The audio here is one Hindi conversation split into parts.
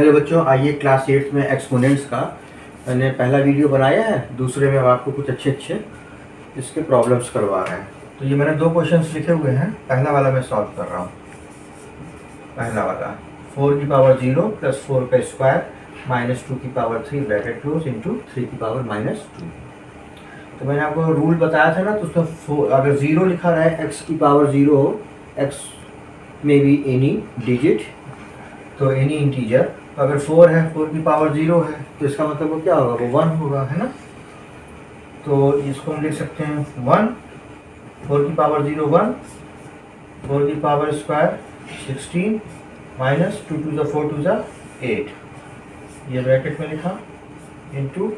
हेलो बच्चों, आइए क्लास 8 में एक्सपोनेंट्स का मैंने पहला वीडियो बनाया है। दूसरे में आपको कुछ अच्छे इसके प्रॉब्लम्स करवा रहे हैं। तो ये मैंने दो क्वेश्चंस लिखे हुए हैं। पहला वाला मैं सॉल्व कर रहा हूँ। पहला वाला 4 की पावर 0 प्लस 4 का स्क्वायर माइनस 2 की पावर 3 ब्रैकेट क्लोज इंटू 3 की पावर माइनस 2। तो मैंने आपको रूल बताया था ना, तो उसमें अगर 0 लिखा रहा है, x की पावर 0 हो, x में भी एनी डिजिट, तो एनी इंटीजर। तो अगर 4 है, 4 की पावर 0 है, तो इसका मतलब वो क्या होगा, वो 1 होगा, है ना। तो इसको हम लिख सकते हैं 1, 4 की पावर 0 1, 4 की power square 16 minus 2 to the 4 to the 8, ये ब्रैकेट में लिखा, इंटू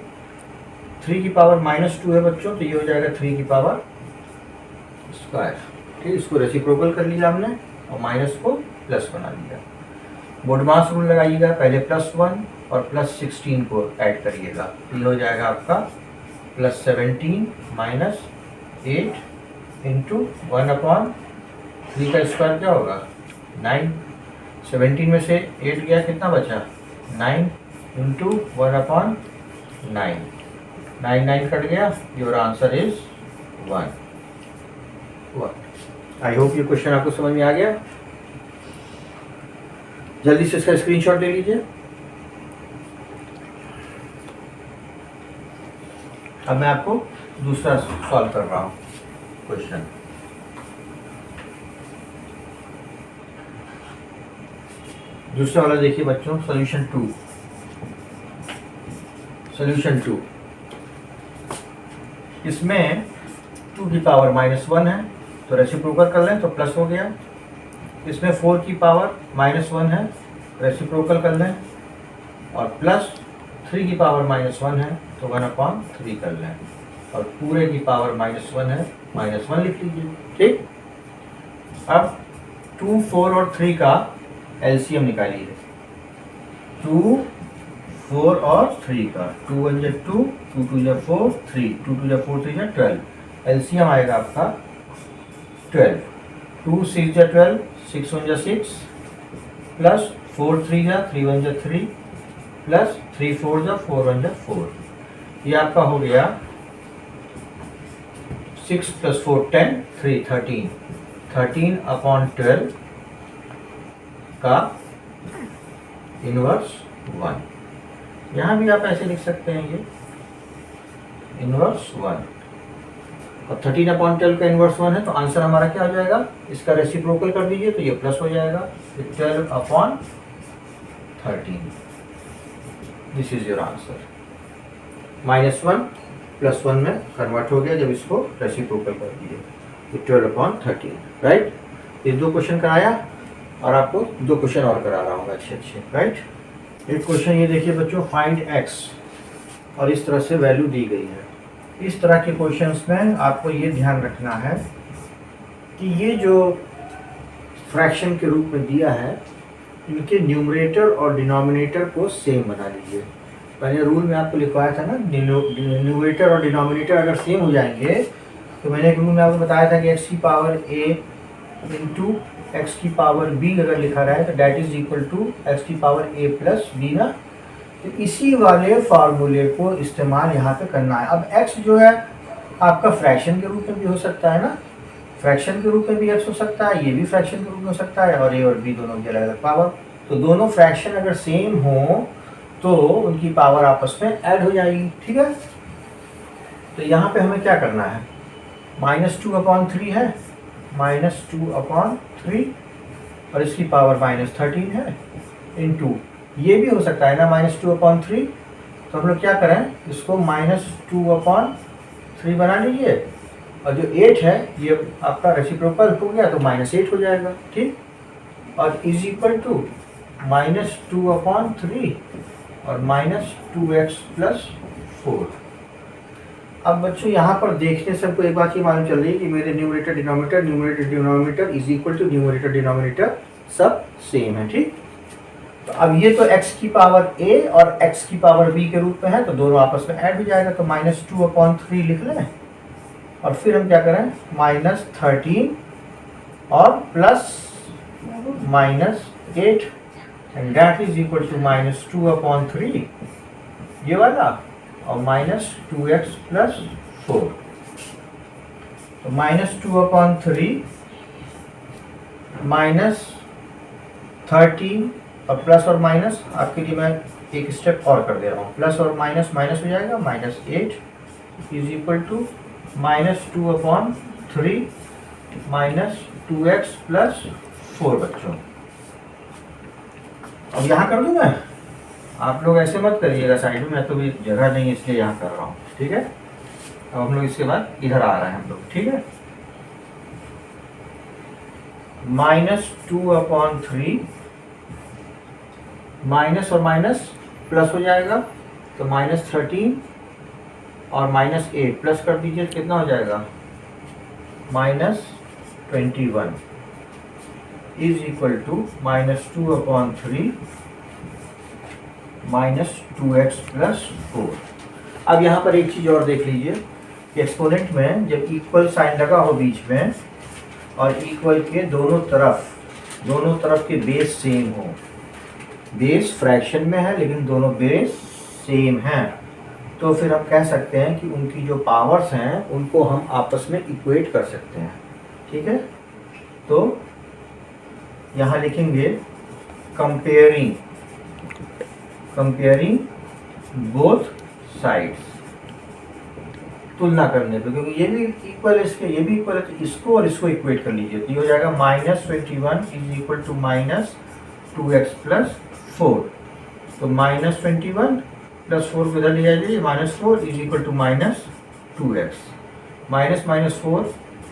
3 की पावर माइनस 2 है बच्चों, तो ये हो जाएगा 3 की पावर स्क्वायर। ठीक, इसको रेसिप्रोकल कर लिया हमने और माइनस को प्लस बना लिया। बोडमास रूल लगाइएगा, पहले +1 और +16 को ऐड करिएगा, ये हो जाएगा आपका +17 माइनस 8 इंटू 1/3 का स्क्वायर क्या होगा 9। 17 में से 8 गया, कितना बचा 9 इंटू 1/9, 9 कट गया, your answer is 1। I hope ये क्वेश्चन आपको समझ में आ गया। जल्दी से इसका स्क्रीनशॉट ले लीजिए। अब मैं आपको दूसरा सॉल्व कर रहा हूं क्वेश्चन। दूसरा वाला देखिए बच्चों, सॉल्यूशन 2। सॉल्यूशन 2, इसमें 2 की पावर -1 है, तो रेसिप्रोकल कर लें तो प्लस हो गया। इसमें 4 की पावर -1 है, रेसिप्रोकल कर लें, और प्लस 3 की पावर -1 है, तो 1/3 कर लें, और पूरे की पावर -1 है, -1 लिख लीजिए। ठीक, अब 2, 4 और 3 का एलसीएम निकालिए। 2, 4 और 3 का, 2 1 जा 2, 2 2 जा 4, 3, 2 2 जा 4, 3 जा 12, एलसीएम आएगा आपका 12। 2 6 जा 12, 6 1 जा 6, प्लस 4 3 जा 3 1 जा 3, प्लस 3 4 जा 4 1 जा 4, ये आपका हो गया 6 + 4 10, 3 13, 13/12 का इनवर्स 1। यहाँ भी आप ऐसे लिख सकते हैं, ये इनवर्स 1, और 13/12 का इनवर्स 1 है, तो आंसर हमारा क्या हो जाएगा, इसका रेसिप्रोकल कर दीजिए तो ये प्लस हो जाएगा, 12/13। This is your answer. -1 +1 में कन्वर्ट हो गया जब इसको रेसिप्रोकल कर दिए, 12/13, राइट। ये दो क्वेश्चन कराया और आपको दो क्वेश्चन और करा रहा हूँ अच्छे, राइट। एक क्वेश्चन ये देखिए बच्चों, फाइंड x, और इस तरह से वैल्यू दी गई है। इस तरह के क्वेश्चंस में आपको ये ध्यान रखना है कि ये जो फ्रैक्शन के रूप में दिया है, इनके न्यूमरेटर और डिनोमिनेटर को सेम बना लीजिए। मैंने रूल में आपको लिखवाया था ना, न्यूमरेटर और डिनोमिनेटर अगर सेम हो जाएंगे, तो मैंने एक रूल में आपको बताया था कि x की पावर a इंटू x की पावर b अगर लिखा रहा है, तो that is equal to x की पावर a प्लस b ना। तो इसी वाले फार्मूले को इस्तेमाल यहाँ पे करना है। अब x जो है आपका फ्रैक्शन के रूप में भी हो सकता है ना, फ्रैक्शन के रूप में भी x हो सकता है, ये भी फ्रैक्शन के रूप में हो सकता है, और a और b दोनों की अलग अलग पावर। तो दोनों फ्रैक्शन अगर सेम हो तो उनकी पावर आपस में ऐड हो जाएगी, ठीक है। तो यहाँ पे हमें क्या करना है, -2/3 है, -2/3, और इसकी पावर -13 है, इंटू ये भी हो सकता है ना -2/3। तो हम लोग क्या करें, इसको -2/3 बना लीजिए, और जो 8 है ये आपका रेसिप्रोकल हो गया तो -8 हो जाएगा, ठीक। और इज इक्वल टू -2/3 और -2x + 4। अब बच्चों यहाँ पर देखने से हमको एक बात ये मालूम चल रही है कि मेरे numerator denominator is equal to numerator denominator सब सेम है, ठीक। तो अब ये तो x की पावर a और x की पावर b के रूप में है, तो दोनों आपस में ऐड हो जाएगा, तो -2/3 लिख लें, और फिर हम क्या करें, -13 और plus -8, and that is equal to -2/3 ये वाला और -2x+4। तो -2/3 -13 और प्लस और माइनस आपके लिए मैं एक स्टेप और कर दे रहा हूँ, प्लस और माइनस माइनस हो जाएगा, -8 इज इक्वल टू -2/3 -2x+4 बच्चों। अब यहाँ कर दूँ मैं, आप लोग ऐसे मत करिएगा साइड में, तो भी जगह नहीं है इसलिए यहाँ कर रहा हूँ, ठीक है। अब हम लोग इसके बाद इधर आ रहे हैं हम लोग, ठीक है। -2/3 माइनस और माइनस प्लस हो जाएगा, तो -13 और -8 प्लस कर दीजिए, कितना हो जाएगा, -21 इज इक्वल टू -2/3 -2x+4। अब यहाँ पर एक चीज़ और देख लीजिए कि एक्सपोनेंट में जब इक्वल साइन लगा हो बीच में और इक्वल के दोनों तरफ के बेस सेम हो, बेस फ्रैक्शन में है लेकिन दोनों बेस सेम हैं, तो फिर हम कह सकते हैं कि उनकी जो पावर्स हैं उनको हम आपस में इक्वेट कर सकते हैं, ठीक है। तो यहाँ लिखेंगे कंपेयरिंग बोथ साइड्स, तुलना करने पे, क्योंकि ये भी इक्वल है इसके, ये भी इक्वल है, तो इसको और इसको इक्वेट कर लीजिए, तो ये हो जाएगा -21 इज इक्वल टू -2x+4। तो -21 + 4 को इधर ले जाइए, -4 is equal to -2x, -4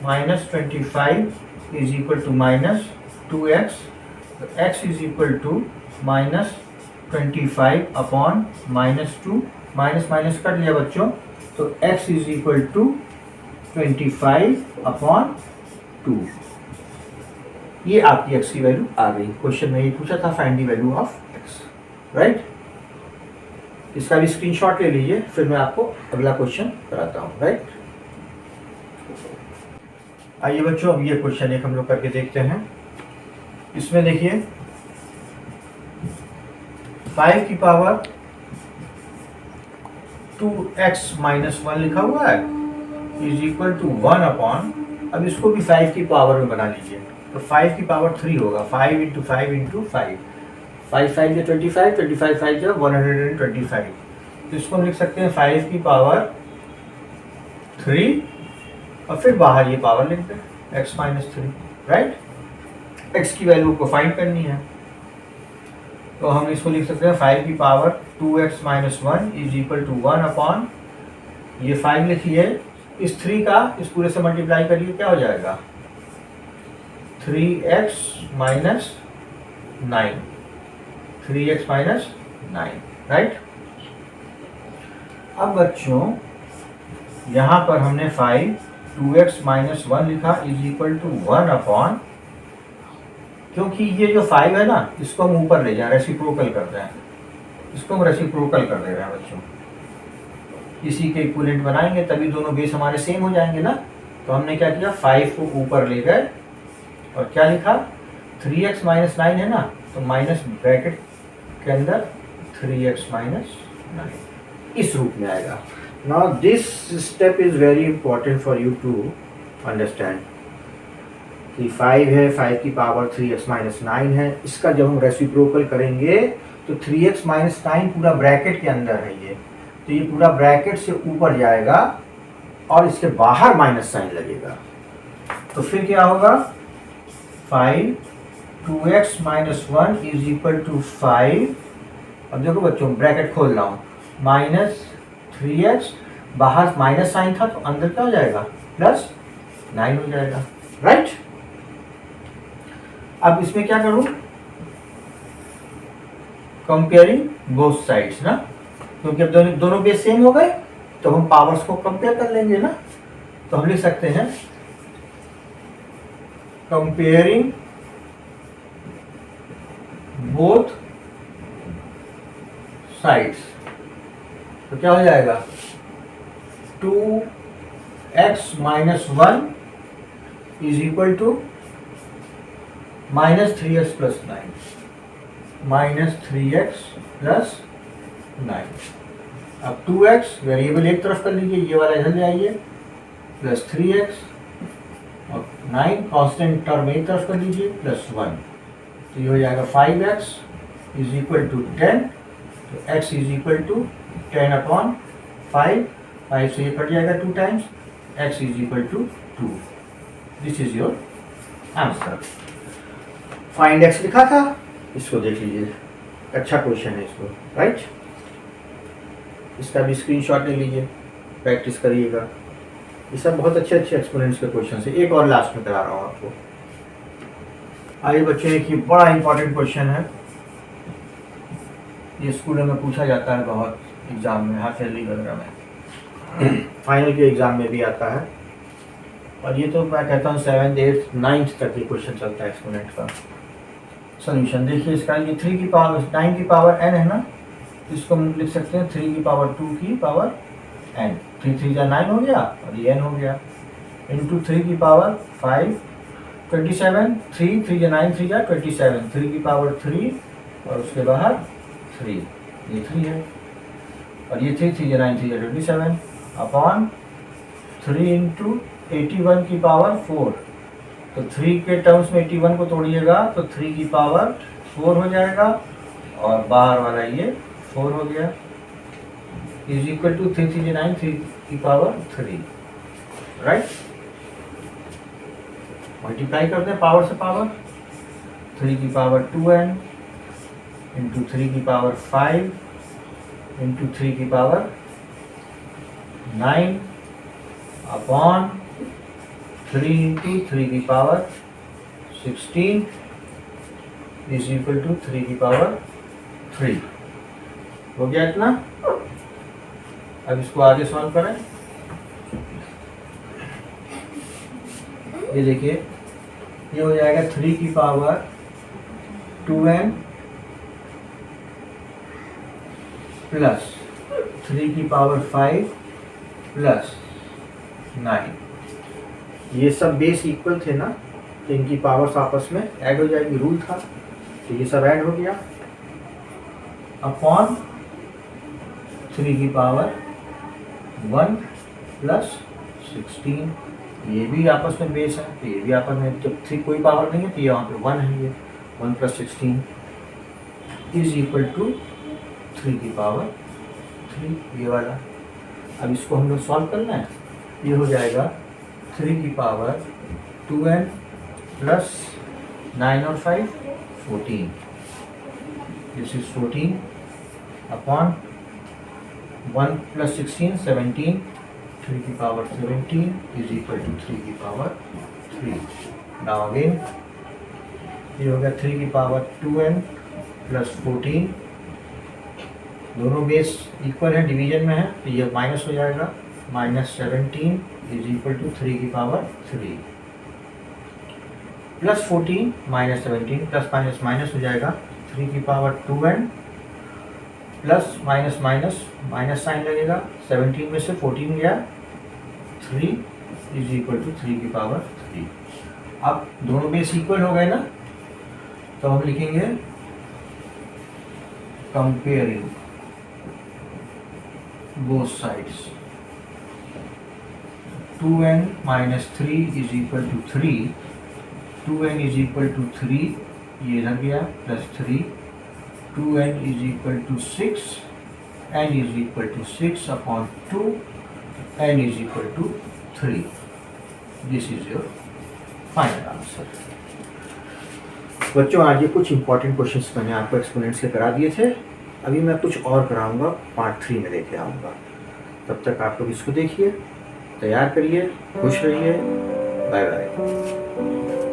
-25 is equal to -2x, तो x is equal to -25/-2, minus cut लिया बच्चों, तो x इज इक्वल टू 25/2। ये आपकी x की वैल्यू आ गई। क्वेश्चन में ये पूछा था find the value of x, right. इसका भी स्क्रीनशॉट ले लीजिए, फिर मैं आपको अगला क्वेश्चन कराता हूँ, राइट। आइए बच्चों, अब ये क्वेश्चन एक हम लोग करके देखते हैं। इसमें देखिए 5 की पावर 2x-1 लिखा हुआ है इज इक्वल टू 1/, अब इसको भी 5 की पावर में बना लीजिए, तो 5 की पावर 3 होगा, 5 × 5 × 5, 5 5 × 25, 25 5 × 125, तो इसको हम लिख सकते हैं 5 की पावर 3 और फिर बाहर ये पावर लिख दें x-3, राइट। x की वैल्यू को फाइंड करनी है, तो हम इसको लिख सकते हैं 5 की power 2x-1 is equal to 1/, ये 5 लिखिए, इस 3 का इस पूरे से मल्टीप्लाई करिए, क्या हो जाएगा 3x - 9, 3x - 9, राइट। अब बच्चों यहाँ पर हमने 2x-1 लिखा इज इक्वल टू 1/, क्योंकि ये जो 5 है ना, इसको हम ऊपर ले जाए, रेसिप्रोकल करते हैं, इसको हम रेसिप्रोकल कर दे रहे हैं बच्चों, इसी के इक्विवेलेंट बनाएंगे तभी दोनों बेस हमारे सेम हो जाएंगे ना। तो हमने क्या किया, 5 को ऊपर ले गए और क्या लिखा, 3x - 9 है ना, तो माइनस ब्रैकेट के अंदर 3x - 9 इस रूप में आएगा। Now this step is very important for you to understand कि 5 है, 5 की पावर 3x - 9 है, इसका जब हम रेसिप्रोकल करेंगे तो 3x - 9 पूरा ब्रैकेट के अंदर है ये, तो ये पूरा ब्रैकेट से ऊपर जाएगा और इसके बाहर माइनस साइन लगेगा, तो फिर क्या होगा 5 2x - 1 इज इक्वल टू 5। अब देखो बच्चों, ब्रैकेट खोल रहा हूँ, -3x, बाहर माइनस साइन था तो अंदर क्या हो जाएगा +9 हो जाएगा, राइट। अब इसमें क्या करूं, कंपेयरिंग बोथ साइड्स ना, क्योंकि अब दोनों बेस सेम हो गए तो हम पावर्स को कंपेयर कर लेंगे ना, तो हम लिख सकते हैं कंपेयरिंग बोथ साइड्स, तो क्या हो जाएगा 2x - 1 is equal to -3x + 9, minus 3x plus 9। अब 2x वेरिएबल एक तरफ कर लीजिए, ये वाला इधर ले आइए, प्लस 3x और 9 कांस्टेंट टर्म एक तरफ कर लीजिए, प्लस 1। तो ये हो जाएगा 5x इज इक्वल टू 10। तो x इज इक्वल टू 10/5। 5 से ये कट जाएगा 2 times, x is equal to 2। This is your answer. Find x लिखा था, इसको देख लीजिए, अच्छा क्वेश्चन है इसको, राइट। इसका भी स्क्रीनशॉट ले लीजिए, प्रैक्टिस करिएगा। ये सब बहुत अच्छे अच्छे एक्सपोनेंट्स के क्वेश्चन है। एक और लास्ट में करा रहा हूँ आपको। आइए बच्चे, देखिए बड़ा इंपॉर्टेंट क्वेश्चन है, ये स्कूलों में पूछा जाता है बहुत, एग्जाम में, हाफ ईयरली वगैरह में, फाइनल के एग्जाम में भी आता है। और ये तो मैं कहता हूँ 7th 8th 9th तक ये क्वेश्चन चलता है एक्सपोनेंट का। सोल्यूशन देखिए इसका, ये 3 की पावर 9 की पावर n है ना, इसको हम लिख सकते हैं 3 की पावर 2 की पावर n। 3 3 जा 9 हो गया और ये n हो गया, इंटू 3 की पावर 5 27। 3 3 जा 9 3 जा 27, 3 की पावर 3 और उसके बाहर 3, ये 3 है। और ये 3 3 जा 9 3 जा 27 अपॉन 3 इंटू 81 की पावर 4। तो 3 के टर्म्स में 81 को तोड़िएगा तो 3 की पावर 4 हो जाएगा, और बाहर वाला ये 4 हो गया, इज इक्वल टू 3 3 9 3 की पावर 3, राइट। मल्टीप्लाई करते हैं पावर से पावर, 3 की पावर 2n इंटू 3 की पावर 5 इंटू 3 की पावर 9 अपॉन 3 इंटू 3 की पावर 16 इज इक्वल टू 3 की पावर 3। हो गया इतना। अब इसको आगे सॉल्व करें। ये देखिए, ये हो जाएगा 3 की पावर 2n प्लस 3 की पावर 5 प्लस 9। ये सब बेस इक्वल थे ना, तो इनकी पावर्स आपस में ऐड हो जाएगी, रूल था, तो ये सब ऐड हो गया, अपॉन 3 की पावर 1 प्लस 16। ये भी आपस में बेस है, तो ये भी आपस में, जब 3 कोई पावर नहीं है तो ये वहाँ पे 1 है, ये 1 प्लस 16 इज इक्वल टू 3 की पावर 3, ये वाला। अब इसको हम लोग सॉल्व करना है। ये हो जाएगा 3 की पावर 2n प्लस 9 और 5 14, दिस इज 14 अपॉन 1 प्लस 16 17, 3 की पावर 17 इज इक्वल टू 3 की पावर 3। नाउ अगेन ये हो गया 3 की पावर 2n प्लस 14, दोनों बेस इक्वल है, डिवीजन में है, तो ये माइनस हो जाएगा, माइनस 17 इज इक्वल टू 3 की power 3 plus 14 minus 17, plus minus minus हो जाएगा, 3 की power 2n plus minus minus minus sign लगेगा, 17 में से 14 गया, 3 इज इक्वल टू 3 की पावर 3। अब दोनों बेस इक्वल हो गए ना, तो हम लिखेंगे comparing both sides, 2n minus 3 is equal to 3, 2n is equal to 3, ये इधर गया, plus 3, 2n is equal to 6, n is equal to 6 upon 2, n is equal to 3. This is your final answer. बच्चों, आज ये कुछ इंपॉर्टेंट क्वेश्चंस मैंने आपको एक्सपोनेंट्स के करा दिए थे। अभी मैं कुछ और कराऊंगा, पार्ट 3 में लेके आऊँगा। तब तक आप लोग इसको देखिए, तैयार करिए, खुश रहिए, बाय बाय।